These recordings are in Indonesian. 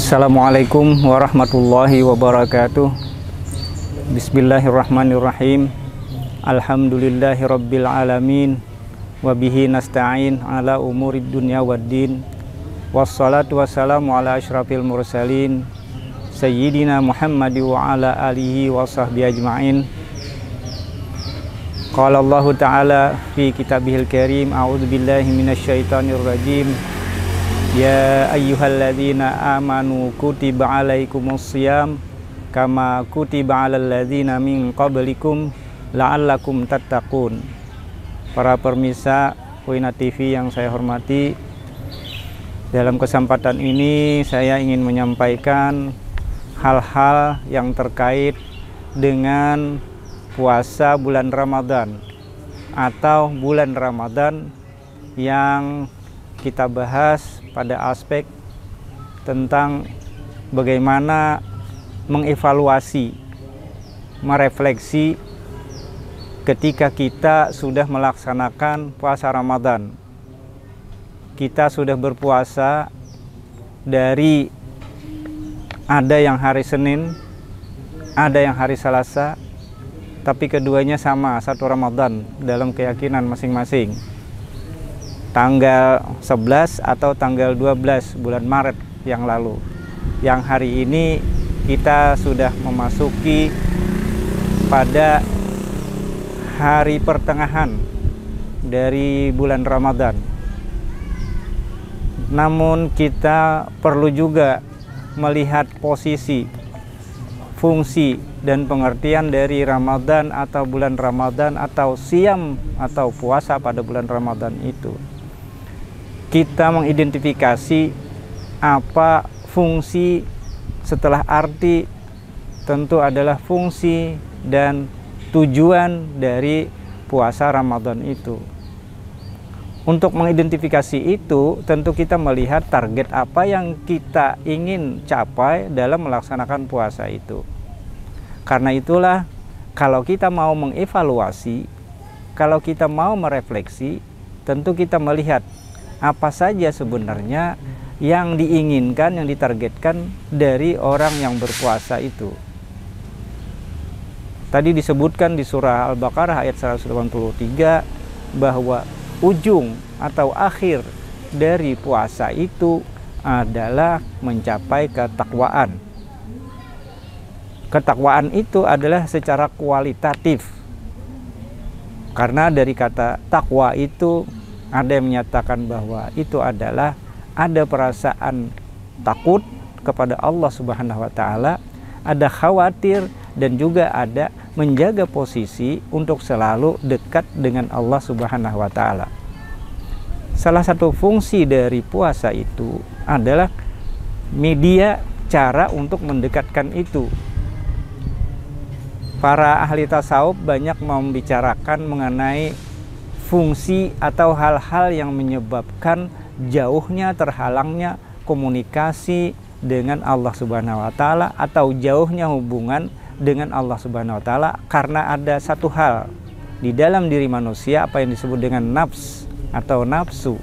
Assalamualaikum warahmatullahi wabarakatuh. Bismillahirrahmanirrahim. Alhamdulillahi rabbil alamin. Wabihi nasta'in ala umurid dunya waddin. Wassalatu wassalamu ala asyrafil mursalin Sayyidina Muhammad wa ala alihi wa sahbihi ajma'in. Qala Allah Ta'ala fi kitabihil karim. A'udzu billahi minasyaitonir rajim. Ya ayyuhalladzina amanu kutiba alaikumus syiyam kama kutiba alal ladzina min qablikum la'allakum tattaqun. Para pemirsa Wina TV yang saya hormati, dalam kesempatan ini saya ingin menyampaikan hal-hal yang terkait dengan puasa bulan Ramadan atau bulan Ramadan yang kita bahas pada aspek tentang bagaimana mengevaluasi, merefleksi ketika kita sudah melaksanakan puasa Ramadan. Kita sudah berpuasa dari ada yang hari Senin, ada yang hari Selasa, tapi keduanya sama, satu Ramadan dalam keyakinan masing-masing. Tanggal 11 atau tanggal 12 bulan Maret yang lalu. Yang hari ini kita sudah memasuki pada hari pertengahan dari bulan Ramadan. Namun kita perlu juga melihat posisi, fungsi dan pengertian dari Ramadan atau bulan Ramadan atau siam atau puasa pada bulan Ramadan itu. Kita mengidentifikasi apa fungsi setelah arti, tentu adalah fungsi dan tujuan dari puasa Ramadan itu. Untuk mengidentifikasi itu, tentu kita melihat target apa yang kita ingin capai dalam melaksanakan puasa itu. Karena itulah, kalau kita mau mengevaluasi, kalau kita mau merefleksi, tentu kita melihat apa saja sebenarnya yang diinginkan, yang ditargetkan dari orang yang berpuasa itu. Tadi disebutkan di surah Al-Baqarah ayat 183 bahwa ujung atau akhir dari puasa itu adalah mencapai ketakwaan. Ketakwaan itu adalah secara kualitatif. Karena dari kata takwa itu ada yang menyatakan bahwa itu adalah ada perasaan takut kepada Allah Subhanahu wa taala, ada khawatir dan juga ada menjaga posisi untuk selalu dekat dengan Allah Subhanahu wa taala. Salah satu fungsi dari puasa itu adalah media cara untuk mendekatkan itu. Para ahli tasawuf banyak membicarakan mengenai fungsi atau hal-hal yang menyebabkan jauhnya, terhalangnya komunikasi dengan Allah Subhanahu wa taala atau jauhnya hubungan dengan Allah Subhanahu wa taala karena ada satu hal di dalam diri manusia, apa yang disebut dengan nafs atau nafsu.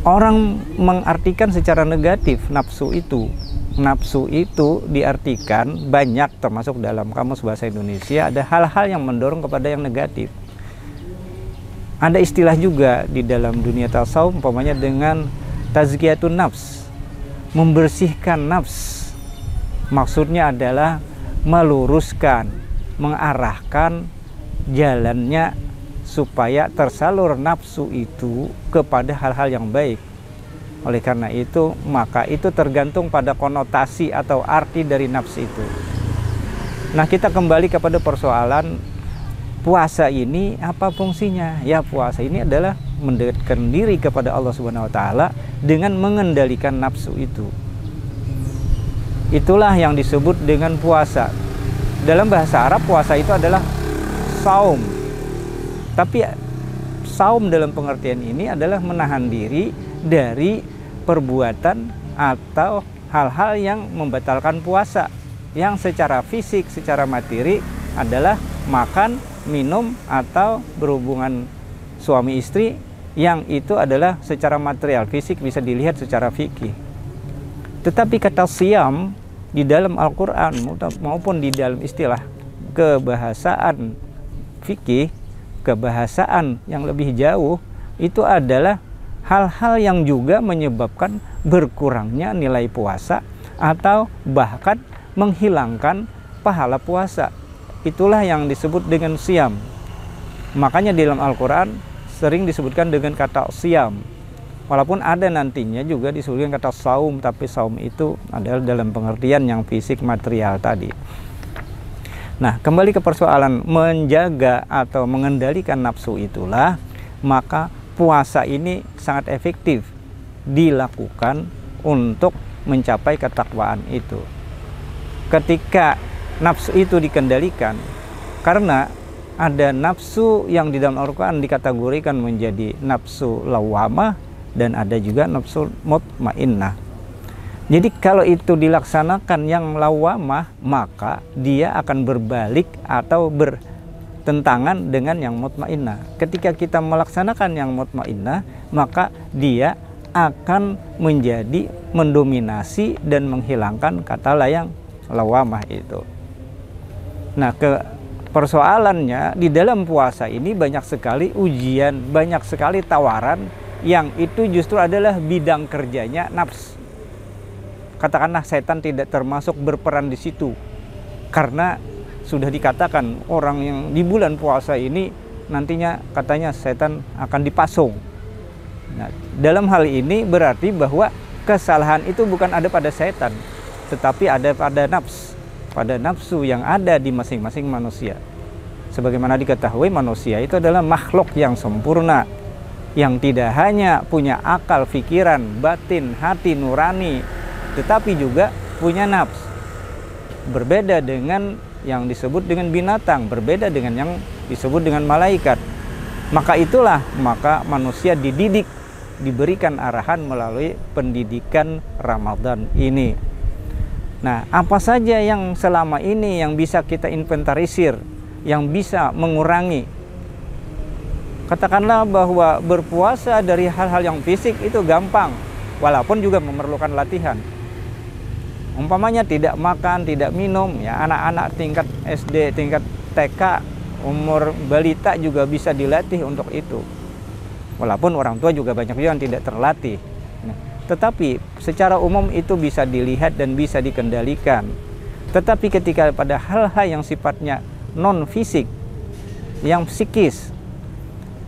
Orang mengartikan secara negatif nafsu itu. Nafsu itu diartikan banyak, termasuk dalam kamus bahasa Indonesia ada hal-hal yang mendorong kepada yang negatif. Ada istilah juga di dalam dunia tasawuf umpamanya dengan tazkiyatun nafs, membersihkan nafs. Maksudnya adalah meluruskan, mengarahkan jalannya supaya tersalur nafsu itu kepada hal-hal yang baik. Oleh karena itu, maka itu tergantung pada konotasi atau arti dari nafs itu. Nah, kita kembali kepada persoalan puasa ini apa fungsinya? Ya, puasa ini adalah mendekatkan diri kepada Allah Subhanahu wa taala dengan mengendalikan nafsu itu. Itulah yang disebut dengan puasa. Dalam bahasa Arab puasa itu adalah saum. Tapi saum dalam pengertian ini adalah menahan diri dari perbuatan atau hal-hal yang membatalkan puasa, yang secara fisik, secara materi adalah makan, minum, atau berhubungan suami istri, yang itu adalah secara material fisik bisa dilihat secara fikih. Tetapi kata siam di dalam Al-Quran maupun di dalam istilah kebahasaan fikih, kebahasaan yang lebih jauh, itu adalah hal-hal yang juga menyebabkan berkurangnya nilai puasa atau bahkan menghilangkan pahala puasa. Itulah yang disebut dengan siam. Makanya di dalam Al-Quran sering disebutkan dengan kata siam. Walaupun ada nantinya juga disebutkan kata saum, tapi saum itu adalah dalam pengertian yang fisik material tadi. Nah, kembali ke persoalan menjaga atau mengendalikan nafsu itulah, maka puasa ini sangat efektif dilakukan untuk mencapai ketakwaan itu. Ketika nafsu itu dikendalikan, karena ada nafsu yang di dalam Al-Quran dikategorikan menjadi nafsu lawamah dan ada juga nafsu mutmainnah. Jadi kalau itu dilaksanakan yang lawamah, maka dia akan berbalik atau bertentangan dengan yang mutmainnah. Ketika kita melaksanakan yang mutmainnah, maka dia akan menjadi mendominasi dan menghilangkan kata yang lawamah itu. Nah, persoalannya di dalam puasa ini banyak sekali ujian, banyak sekali tawaran yang itu justru adalah bidang kerjanya nafs. Katakanlah setan tidak termasuk berperan di situ, karena sudah dikatakan orang yang di bulan puasa ini nantinya katanya setan akan dipasung. Nah, dalam hal ini berarti bahwa kesalahan itu bukan ada pada setan, tetapi ada pada nafsu yang ada di masing-masing manusia. Sebagaimana diketahui, manusia itu adalah makhluk yang sempurna, yang tidak hanya punya akal, pikiran, batin, hati, nurani, tetapi juga punya nafs. Berbeda dengan yang disebut dengan binatang, berbeda dengan yang disebut dengan malaikat. Maka manusia dididik, diberikan arahan melalui pendidikan Ramadan ini. Nah, apa saja yang selama ini yang bisa kita inventarisir, yang bisa mengurangi? Katakanlah bahwa berpuasa dari hal-hal yang fisik itu gampang, walaupun juga memerlukan latihan. Umpamanya tidak makan, tidak minum, ya anak-anak tingkat SD, tingkat TK, umur balita juga bisa dilatih untuk itu. Walaupun orang tua juga banyak yang tidak terlatih. Nah, tetapi secara umum itu bisa dilihat dan bisa dikendalikan. Tetapi ketika pada hal-hal yang sifatnya non fisik, yang psikis,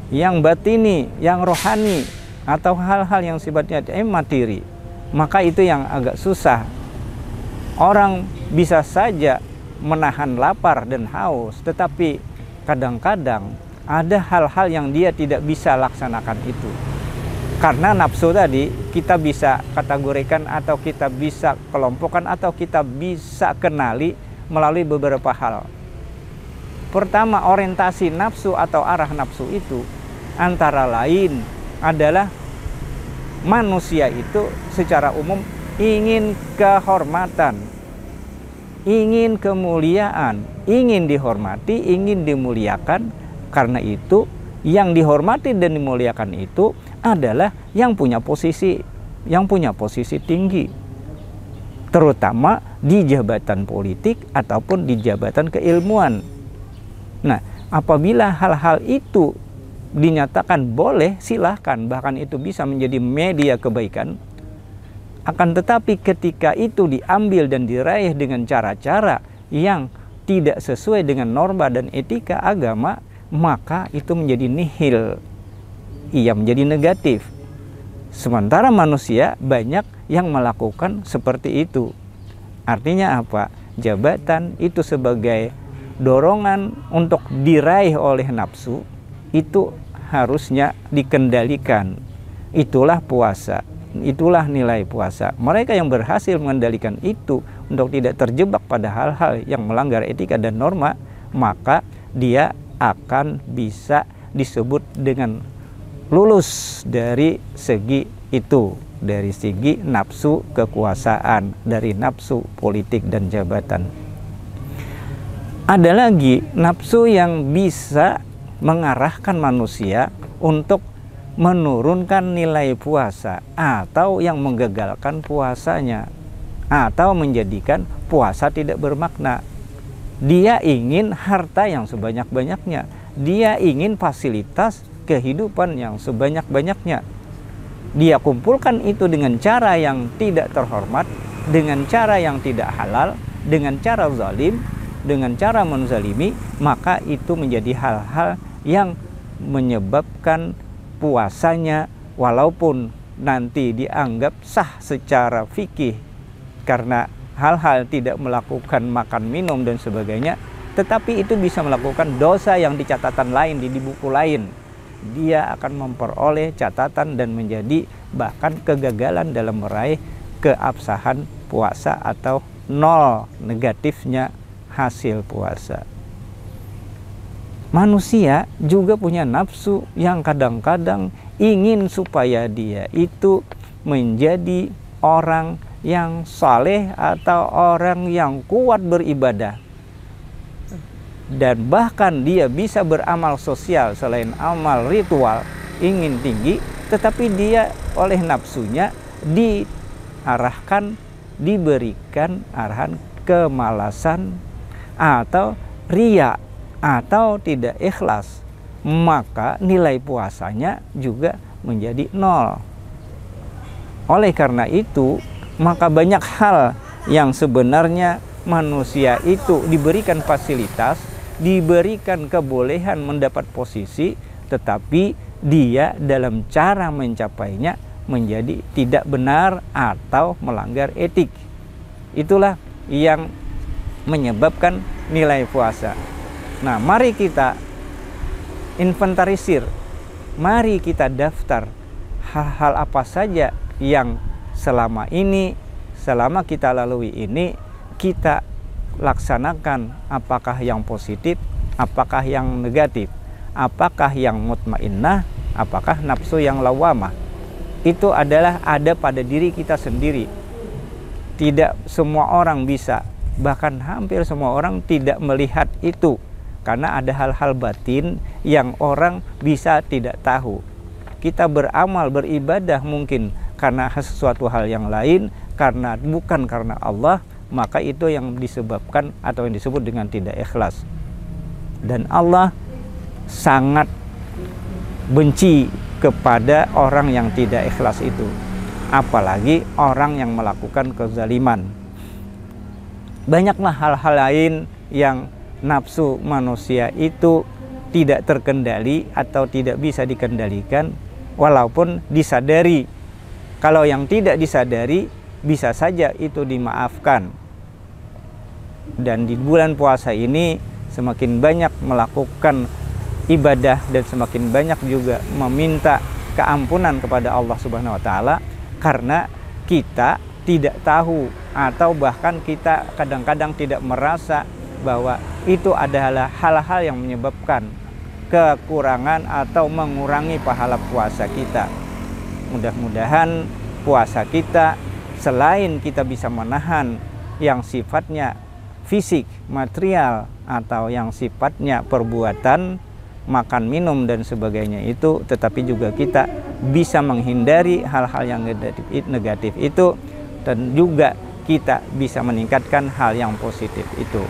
yang batini, yang rohani, atau hal-hal yang sifatnya materi, maka itu yang agak susah. Orang bisa saja menahan lapar dan haus, tetapi kadang-kadang ada hal-hal yang dia tidak bisa laksanakan itu. Karena nafsu tadi kita bisa kategorikan atau kita bisa kelompokkan atau kita bisa kenali melalui beberapa hal. Pertama, orientasi nafsu atau arah nafsu itu antara lain adalah manusia itu secara umum ingin kehormatan, ingin kemuliaan, ingin dihormati, ingin dimuliakan. Karena itu yang dihormati dan dimuliakan itu adalah yang punya posisi tinggi, terutama di jabatan politik ataupun di jabatan keilmuan. Nah, apabila hal-hal itu dinyatakan boleh, silahkan, bahkan itu bisa menjadi media kebaikan. Akan tetapi ketika itu diambil dan diraih dengan cara-cara yang tidak sesuai dengan norma dan etika agama, maka itu menjadi nihil, ia menjadi negatif. Sementara manusia banyak yang melakukan seperti itu. Artinya apa? Jabatan itu sebagai dorongan untuk diraih oleh nafsu, itu harusnya dikendalikan. Itulah puasa, itulah nilai puasa. Mereka yang berhasil mengendalikan itu untuk tidak terjebak pada hal-hal yang melanggar etika dan norma, maka dia akan bisa disebut dengan lulus dari segi itu, dari segi nafsu kekuasaan, dari nafsu politik dan jabatan. Ada lagi nafsu yang bisa mengarahkan manusia untuk menurunkan nilai puasa atau yang menggagalkan puasanya. atau menjadikan puasa tidak bermakna. Dia ingin harta yang sebanyak-banyaknya, dia ingin fasilitas kehidupan yang sebanyak-banyaknya. Dia kumpulkan itu dengan cara yang tidak terhormat, dengan cara yang tidak halal, dengan cara zalim, dengan cara menzalimi, maka itu menjadi hal-hal yang menyebabkan puasanya walaupun nanti dianggap sah secara fikih karena hal-hal tidak melakukan makan minum dan sebagainya, tetapi itu bisa melakukan dosa yang di catatan lain, di buku lain. Dia akan memperoleh catatan dan menjadi bahkan kegagalan dalam meraih keabsahan puasa atau nol negatifnya hasil puasa. Manusia juga punya nafsu yang kadang-kadang ingin supaya dia itu menjadi orang yang saleh atau orang yang kuat beribadah, dan bahkan dia bisa beramal sosial selain amal ritual, ingin tinggi, tetapi dia oleh nafsunya diarahkan, diberikan arahan kemalasan atau riya atau tidak ikhlas, maka nilai puasanya juga menjadi nol. Oleh karena itu, maka banyak hal yang sebenarnya manusia itu diberikan fasilitas, diberikan kebolehan mendapat posisi, tetapi dia dalam cara mencapainya menjadi tidak benar atau melanggar etik. Itulah yang menyebabkan nilai puasa. Nah, mari kita inventarisir, mari kita daftar hal-hal apa saja yang selama kita lalui ini kita laksanakan, apakah yang positif, apakah yang negatif, apakah yang mutmainnah, apakah nafsu yang lawamah. Itu adalah ada pada diri kita sendiri. Tidak semua orang bisa, bahkan hampir semua orang tidak melihat itu, karena ada hal-hal batin yang orang bisa tidak tahu. Kita beramal, beribadah mungkin karena sesuatu hal yang lain, bukan karena Allah, maka itu yang disebabkan atau yang disebut dengan tidak ikhlas. Dan Allah sangat benci kepada orang yang tidak ikhlas itu, apalagi orang yang melakukan kezaliman. Banyaklah hal-hal lain yang nafsu manusia itu tidak terkendali atau tidak bisa dikendalikan walaupun disadari. Kalau yang tidak disadari bisa saja itu dimaafkan. Dan di bulan puasa ini semakin banyak melakukan ibadah dan semakin banyak juga meminta keampunan kepada Allah Subhanahu wa taala, karena kita tidak tahu atau bahkan kita kadang-kadang tidak merasa bahwa itu adalah hal-hal yang menyebabkan kekurangan atau mengurangi pahala puasa kita. Mudah-mudahan puasa kita, selain kita bisa menahan yang sifatnya fisik, material, atau yang sifatnya perbuatan, makan, minum, dan sebagainya itu, tetapi juga kita bisa menghindari hal-hal yang negatif itu, dan juga kita bisa meningkatkan hal yang positif itu.